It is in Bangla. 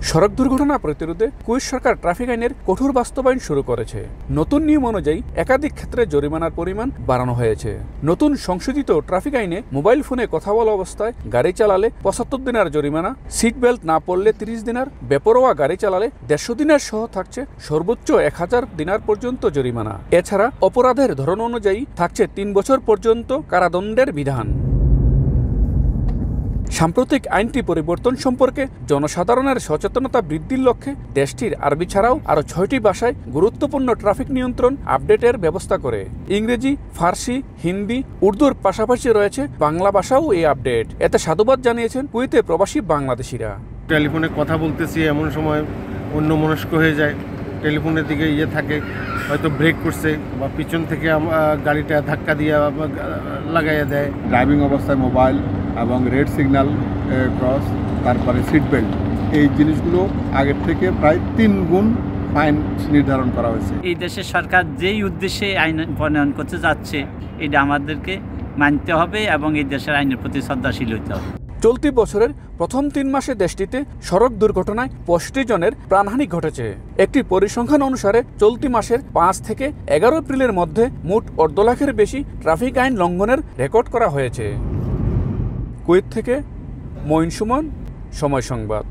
সড়ক দুর্ঘটনা প্রতিরোধে কুয়েত সরকার ট্রাফিক আইনের কঠোর বাস্তবায়ন শুরু করেছে। নতুন নিয়ম অনুযায়ী একাধিক ক্ষেত্রে জরিমানার পরিমাণ বাড়ানো হয়েছে। নতুন সংশোধিত ট্রাফিক আইনে মোবাইল ফোনে কথা বলা অবস্থায় গাড়ি চালালে ৭৫ দিনার জরিমানা, সিট বেল্ট না পরলে ৩০ দিনার, বেপরোয়া গাড়ি চালালে ১৫০ দিনার সহ থাকছে সর্বোচ্চ ১,০০০ দিনার পর্যন্ত জরিমানা। এছাড়া অপরাধের ধরন অনুযায়ী থাকছে ৩ বছর পর্যন্ত কারাদণ্ডের বিধান। সাম্প্রতিক আইনটি পরিবর্তন সম্পর্কে জনসাধারণের সচেতনতা বৃদ্ধির লক্ষ্যে দেশটির আরবি ছাড়াও আরও ৬টি ভাষায় গুরুত্বপূর্ণ ট্রাফিক নিয়ন্ত্রণ আপডেটের ব্যবস্থা করে। ইংরেজি, ফার্সি, হিন্দি, উর্দুর পাশাপাশি রয়েছে বাংলা ভাষাও এই আপডেট। এতে সাধুবাদ জানিয়েছেন কুয়েতে প্রবাসী বাংলাদেশিরা। টেলিফোনে কথা বলতেছি, এমন সময় অন্যমনস্ক হয়ে যায়, টেলিফোনের দিকে থাকে, হয়তো ব্রেক করছে বা পিছন থেকে গাড়িটা ধাক্কা দিয়ে লাগাইয়া দেয়। ড্রাইভিং অবস্থায় মোবাইল এবং রেড সিগন্যাল ক্রস, তারপরে সিট বেল্ট, এই জিনিসগুলো আগের থেকে প্রায় ৩ গুণ ফাইন নির্ধারণ করা হয়েছে। এই দেশের সরকার যেই উদ্দেশ্যে আইন প্রণয়ন করতে যাচ্ছে এটা আমাদেরকে মানতে হবে এবং এই দেশের আইনের প্রতি শ্রদ্ধাশীল হতে হবে। চলতি বছরের প্রথম ৩ মাসে দেশটিতে সড়ক দুর্ঘটনায় ৬৫ জনের প্রাণহানি ঘটেছে। একটি পরিসংখ্যান অনুসারে চলতি মাসের ৫ থেকে ১১ এপ্রিলের মধ্যে মোট ১.৫ লাখের বেশি ট্রাফিক আইন লঙ্ঘনের রেকর্ড করা হয়েছে। কুয়েত থেকে মঈন সুমন, সময় সংবাদ।